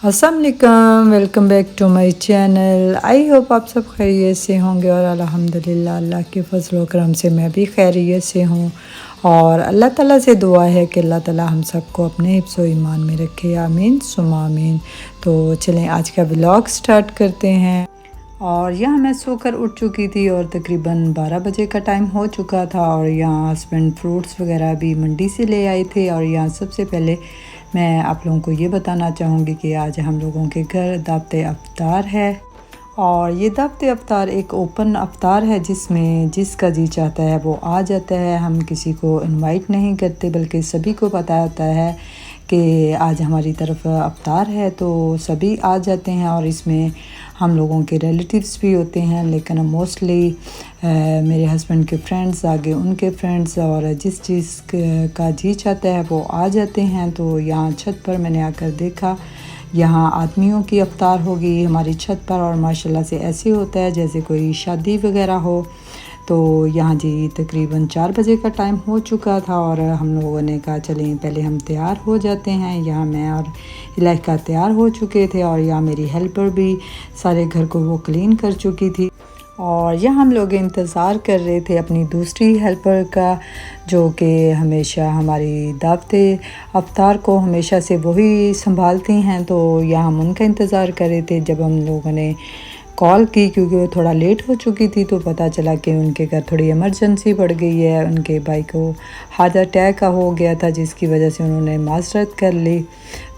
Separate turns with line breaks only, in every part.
अस्सलाम वालेकुम, welcome back to my channel. I hope आप सब खैरियत से होंगे और अल्हम्दुलिल्लाह अल्लाह के फजल करम से मैं भी खैरियत से हूँ। और अल्लाह ताला से दुआ है कि अल्लाह ताला हम सबको अपने हिफ्ज़ व ईमान में रखे, आमीन सुम्मा आमीन। तो चलें आज का व्लॉग स्टार्ट करते हैं। और यहाँ मैं सोकर उठ चुकी थी और तकरीबन 12 बजे का टाइम हो चुका था। और यहाँ हस्बैंड फ्रूट्स वगैरह भी मंडी से ले आए थे। और यहाँ सबसे पहले मैं आप लोगों को ये बताना चाहूँगी कि आज हम लोगों के घर दावत अफ्तार है। और ये दावत अफ्तार एक ओपन अफ्तार है जिसमें जिसका जी चाहता है वो आ जाता है। हम किसी को इनवाइट नहीं करते बल्कि सभी को पता होता है कि आज हमारी तरफ अफ्तार है तो सभी आ जाते हैं। और इसमें हम लोगों के रिलेटिव्स भी होते हैं, लेकिन मोस्टली मेरे हस्बैंड के फ्रेंड्स आगे उनके फ्रेंड्स और जिस चीज़ का जी चाहता है वो आ जाते हैं। तो यहाँ छत पर मैंने आकर देखा यहाँ आदमियों की अफ्तार होगी हमारी छत पर। और माशाल्लाह से ऐसे होता है जैसे कोई शादी वगैरह हो। तो यहाँ जी तकरीबन 4 बजे का टाइम हो चुका था और हम लोगों ने कहा चलें पहले हम तैयार हो जाते हैं। यहाँ मैं और इलाका तैयार हो चुके थे और यहाँ मेरी हेल्पर भी सारे घर को वो क्लीन कर चुकी थी। और यहाँ हम लोग इंतज़ार कर रहे थे अपनी दूसरी हेल्पर का, जो कि हमेशा हमारी दावत अफ्तार को हमेशा से वही संभालती हैं। तो यहाँ हम उनका इंतज़ार कर रहे थे। जब हम लोगों ने कॉल की क्योंकि वो थोड़ा लेट हो चुकी थी तो पता चला कि उनके घर थोड़ी इमरजेंसी पड़ गई है। उनके भाई को हार्ट अटैक का हो गया था जिसकी वजह से उन्होंने माजरत कर ली।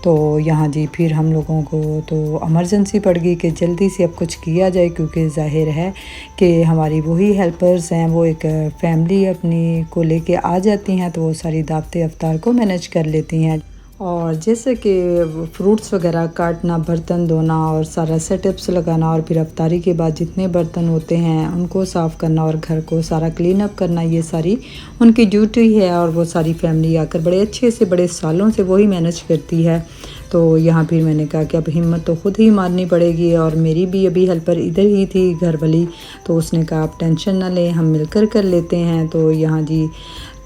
तो यहाँ जी फिर हम लोगों को तो इमरजेंसी पड़ गई कि जल्दी से अब कुछ किया जाए, क्योंकि ज़ाहिर है कि हमारी वही हेल्पर्स हैं वो एक फैमिली अपनी को लेके आ जाती हैं तो वो सारी दावत अफ्तार को मैनेज कर लेती हैं। और जैसे कि फ्रूट्स वगैरह काटना, बर्तन धोना और सारा सेटअप्स लगाना और फिर अफ्तारी के बाद जितने बर्तन होते हैं उनको साफ़ करना और घर को सारा क्लीन अप करना, ये सारी उनकी ड्यूटी है। और वो सारी फैमिली आकर बड़े अच्छे से बड़े सालों से वही मैनेज करती है। तो यहाँ फिर मैंने कहा कि अब हिम्मत तो ख़ुद ही मारनी पड़ेगी। और मेरी भी अभी हेल्पर इधर ही थी घर वाली, तो उसने कहा आप टेंशन ना लें हम मिलकर कर लेते हैं। तो यहाँ जी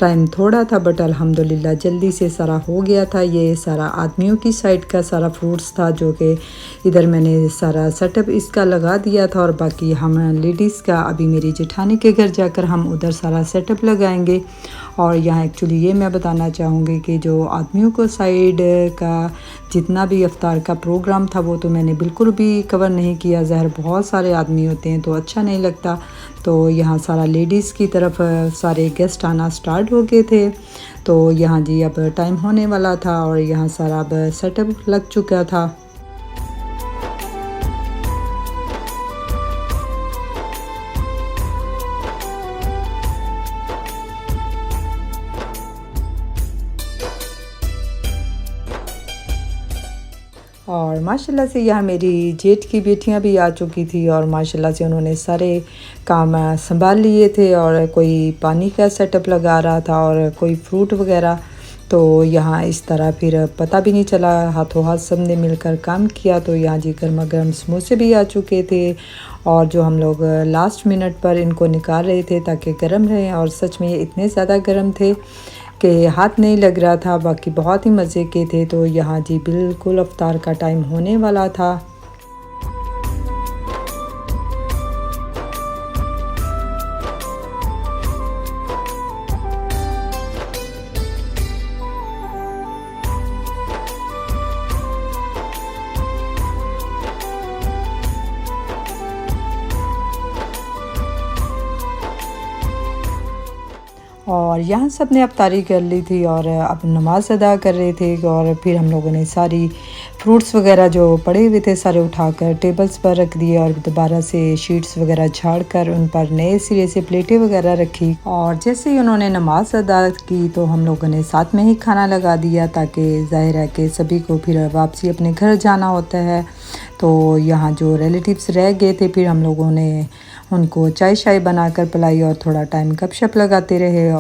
टाइम थोड़ा था बट अल्हम्दुलिल्लाह जल्दी से सारा हो गया था। ये सारा आदमियों की साइड का सारा फ्रूट्स था जो कि इधर मैंने सारा सेटअप इसका लगा दिया था। और बाकी हम लेडीज़ का अभी मेरी जेठानी के घर जाकर हम उधर सारा सेटअप लगाएंगे। और यहाँ एक्चुअली ये मैं बताना चाहूँगी कि जो आदमियों को साइड का जितना भी अफ्तार का प्रोग्राम था वो तो मैंने बिल्कुल भी कवर नहीं किया। ज़ाहिर बहुत सारे आदमी होते हैं तो अच्छा नहीं लगता। तो यहाँ सारा लेडीज़ की तरफ सारे गेस्ट आना स्टार्ट हो गए थे। तो यहाँ जी अब टाइम होने वाला था और यहाँ सारा अब सेटअप लग चुका था। और माशाल्लाह से यहाँ मेरी जेठ की बेटियाँ भी आ चुकी थी और माशाल्लाह से उन्होंने सारे काम संभाल लिए थे। और कोई पानी का सेटअप लगा रहा था और कोई फ्रूट वगैरह। तो यहाँ इस तरह फिर पता भी नहीं चला, हाथों हाथ सब ने मिलकर काम किया। तो यहाँ जी गर्मा गर्म समोसे भी आ चुके थे और जो हम लोग लास्ट मिनट पर इनको निकाल रहे थे ताकि गर्म रहें। और सच में ये इतने ज़्यादा गर्म थे कि हाथ नहीं लग रहा था, बाकी बहुत ही मज़े के थे। तो यहाँ जी बिल्कुल अफ्तार का टाइम होने वाला था। और यहाँ सब ने अफ्तारी कर ली थी और अब नमाज़ अदा कर रहे थे। और फिर हम लोगों ने सारी फ्रूट्स वगैरह जो पड़े हुए थे सारे उठाकर टेबल्स पर रख दिए और दोबारा से शीट्स वगैरह झाड़ कर उन पर नए सिरे से प्लेटें वगैरह रखी। और जैसे ही उन्होंने नमाज अदा की तो हम लोगों ने साथ में ही खाना लगा दिया, ताकि ज़ाहिर है कि सभी को फिर वापसी अपने घर जाना होता है। तो यहाँ जो रिलेटिव्स रह गए थे फिर हम लोगों ने उनको चाय शाय बनाकर पिलाई और थोड़ा टाइम गपशप लगाते रहे।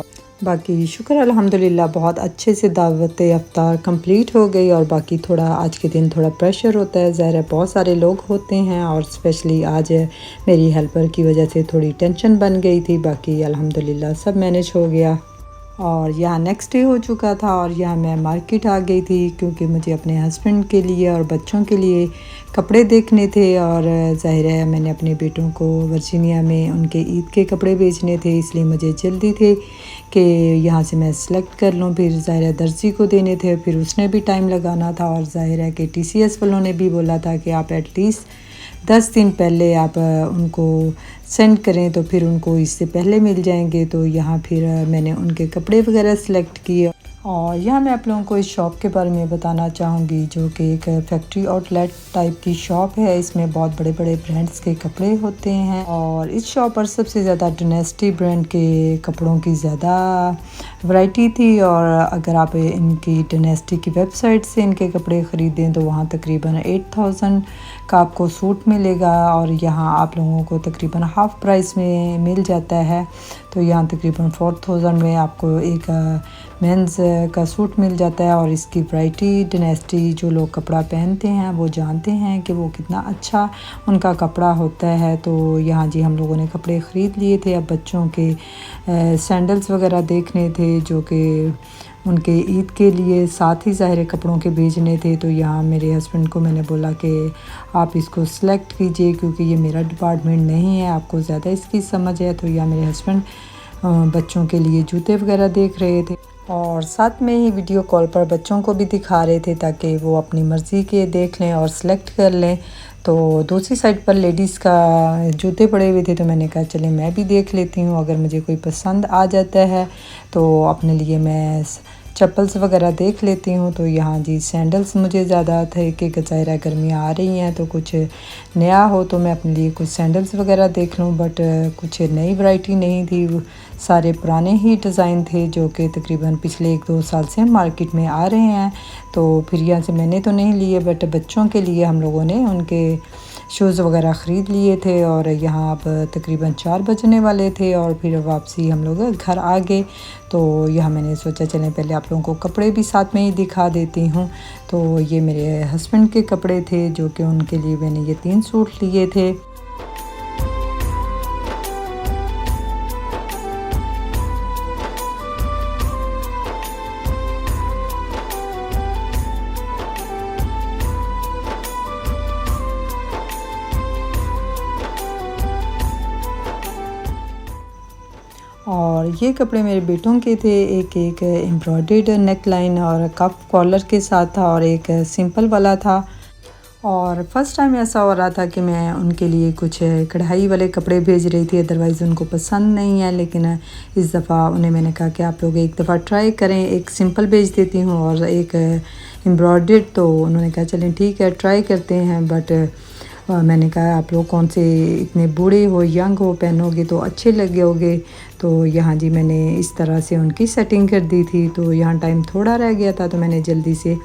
बाकी शुक्र अल्हम्दुलिल्लाह बहुत अच्छे से दावत अफ्तार कंप्लीट हो गई। और बाकी थोड़ा आज के दिन थोड़ा प्रेशर होता है, ज़ाहिर है बहुत सारे लोग होते हैं और स्पेशली आज मेरी हेल्पर की वजह से थोड़ी टेंशन बन गई थी। बाकी अल्हम्दुलिल्लाह सब मैनेज हो गया। और यहाँ नेक्स्ट डे हो चुका था और यहाँ मैं मार्केट आ गई थी क्योंकि मुझे अपने हस्बैंड के लिए और बच्चों के लिए कपड़े देखने थे। और ज़ाहिर है मैंने अपने बेटों को वर्जीनिया में उनके ईद के कपड़े बेचने थे, इसलिए मुझे जल्दी थे कि यहाँ से मैं सेलेक्ट कर लूँ। फिर ज़ाहिर है दर्जी को देने थे, फिर उसने भी टाइम लगाना था। और ज़ाहिर है कि TCS वालों ने भी बोला था कि आप एटलीस्ट 10 दिन पहले आप उनको सेंड करें तो फिर उनको इससे पहले मिल जाएंगे। तो यहाँ फिर मैंने उनके कपड़े वगैरह सेलेक्ट किए। और यहाँ मैं आप लोगों को इस शॉप के बारे में बताना चाहूँगी, जो कि एक फैक्ट्री आउटलेट टाइप की शॉप है। इसमें बहुत बड़े बड़े ब्रांड्स के कपड़े होते हैं और इस शॉप पर सबसे ज़्यादा डायनेस्टी ब्रांड के कपड़ों की ज़्यादा वैरायटी थी। और अगर आप इनकी डायनेस्टी की वेबसाइट से इनके कपड़े ख़रीदें तो वहाँ तकरीबन 8000 का आपको सूट मिलेगा और यहाँ आप लोगों को तकरीबन हाफ़ प्राइस में मिल जाता है। तो यहाँ तकरीबन 4000 में आपको एक मेंस का सूट मिल जाता है। और इसकी वैरायटी डायनेस्टी जो लोग कपड़ा पहनते हैं वो जानते हैं कि वो कितना अच्छा उनका कपड़ा होता है। तो यहाँ जी हम लोगों ने कपड़े ख़रीद लिए थे। अब बच्चों के सैंडल्स वगैरह देखने थे जो कि उनके ईद के लिए, साथ ही ज़ाहिर कपड़ों के भेजने थे। तो यहाँ मेरे हस्बैंड को मैंने बोला कि आप इसको सेलेक्ट कीजिए क्योंकि ये मेरा डिपार्टमेंट नहीं है, आपको ज़्यादा इसकी समझ है। तो यहाँ मेरे हस्बैंड बच्चों के लिए जूते वगैरह देख रहे थे और साथ में ही वीडियो कॉल पर बच्चों को भी दिखा रहे थे ताकि वो अपनी मर्ज़ी के देख लें और सेलेक्ट कर लें। तो दूसरी साइड पर लेडीज़ का जूते पड़े हुए थे तो मैंने कहा चले मैं भी देख लेती हूँ, अगर मुझे कोई पसंद आ जाता है तो अपने लिए मैं चप्पल्स वगैरह देख लेती हूँ। तो यहाँ जी सैंडल्स मुझे ज़्यादा थे कि ज़ाहिर गर्मियाँ आ रही हैं तो कुछ नया हो तो मैं अपने लिए कुछ सैंडल्स वगैरह देख लूँ। बट कुछ नई वैरायटी नहीं थी, सारे पुराने ही डिज़ाइन थे जो कि तकरीबन पिछले 1-2 साल से मार्केट में आ रहे हैं। तो फिर यहाँ से मैंने तो नहीं लिए बट बच्चों के लिए हम लोगों ने उनके शूज़ वगैरह ख़रीद लिए थे। और यहाँ अब तकरीबन 4 बजने वाले थे और फिर वापसी हम लोग घर आ गए। तो यहाँ मैंने सोचा चलें पहले आप लोगों को कपड़े भी साथ में ही दिखा देती हूँ। तो ये मेरे हस्बैंड के कपड़े थे जो कि उनके लिए मैंने ये 3 सूट लिए थे। और ये कपड़े मेरे बेटों के थे, एक एम्ब्रॉयडर्ड नेक लाइन और कफ कॉलर के साथ था और एक सिंपल वाला था। और फ़र्स्ट टाइम ऐसा हो रहा था कि मैं उनके लिए कुछ कढ़ाई वाले कपड़े भेज रही थी, अदरवाइज़ उनको पसंद नहीं है। लेकिन इस दफ़ा उन्हें मैंने कहा कि आप लोग एक दफ़ा ट्राई करें, एक सिंपल भेज देती हूँ और एक एम्ब्रॉयडर्ड। तो उन्होंने कहा चलें ठीक है ट्राई करते हैं। बट मैंने कहा आप लोग कौन से इतने बूढ़े हो यंग हो, पहनोगे तो अच्छे लगोगे। तो यहाँ जी मैंने इस तरह से उनकी सेटिंग कर दी थी। तो यहाँ टाइम थोड़ा रह गया था तो मैंने जल्दी से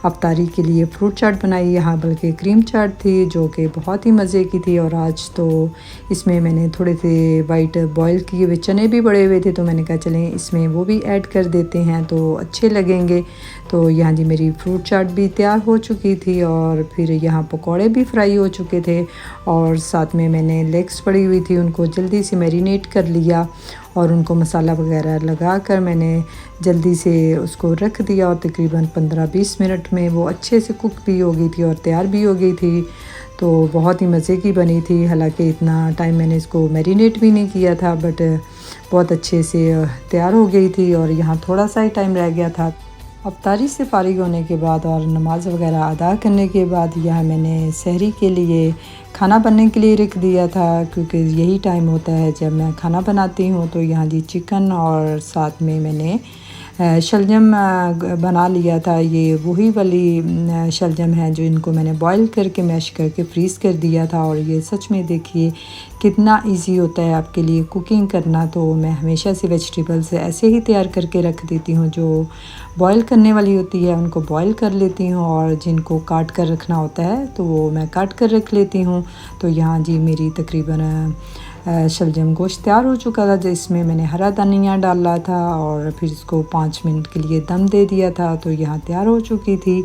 अफ्तारी के लिए फ्रूट चाट बनाई। यहाँ बल्कि क्रीम चाट थी जो कि बहुत ही मज़े की थी। और आज तो इसमें मैंने थोड़े से वाइट बॉयल किए हुए चने भी पड़े हुए थे तो मैंने कहा चलें इसमें वो भी ऐड कर देते हैं तो अच्छे लगेंगे। तो यहाँ जी मेरी फ्रूट चाट भी तैयार हो चुकी थी और फिर यहाँ पकौड़े भी फ्राई हो चुके थे और साथ में मैंने लेग्स पड़ी हुई थी उनको जल्दी से मैरिनेट कर लिया और उनको मसाला वगैरह लगा कर मैंने जल्दी से उसको रख दिया और तकरीबन 15-20 मिनट में वो अच्छे से कुक भी हो गई थी और तैयार भी हो गई थी। तो बहुत ही मज़े की बनी थी, हालांकि इतना टाइम मैंने इसको मैरिनेट भी नहीं किया था बट बहुत अच्छे से तैयार हो गई थी। और यहाँ थोड़ा सा ही टाइम रह गया था अफ्तारी से फ़ारिग होने के बाद और नमाज़ वगैरह अदा करने के बाद यहाँ मैंने सहरी के लिए खाना बनने के लिए रख दिया था क्योंकि यही टाइम होता है जब मैं खाना बनाती हूँ। तो यहाँ जी चिकन और साथ में मैंने शलजम बना लिया था। ये वही वाली शलजम है जो इनको मैंने बॉईल करके मैश करके फ्रीज़ कर दिया था। और ये सच में देखिए कितना इजी होता है आपके लिए कुकिंग करना। तो मैं हमेशा से वेजिटेबल्स ऐसे ही तैयार करके रख देती हूँ, जो बॉईल करने वाली होती है उनको बॉईल कर लेती हूँ और जिनको काट कर रखना होता है तो वो मैं काट कर रख लेती हूँ। तो यहाँ जी मेरी तकरीबन शलजम गोश्त तैयार हो चुका था जिसमें मैंने हरा धनिया डाला था और फिर इसको 5 मिनट के लिए दम दे दिया था। तो यहाँ तैयार हो चुकी थी।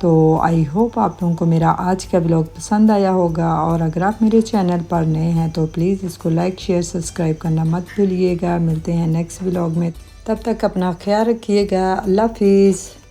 तो आई होप आप लोगों को मेरा आज का व्लॉग पसंद आया होगा और अगर आप मेरे चैनल पर नए हैं तो प्लीज़ इसको लाइक शेयर सब्सक्राइब करना मत भूलिएगा। मिलते हैं नेक्स्ट व्लॉग में। तब तक अपना ख्याल रखिएगा। अल्लाह हाफिज़।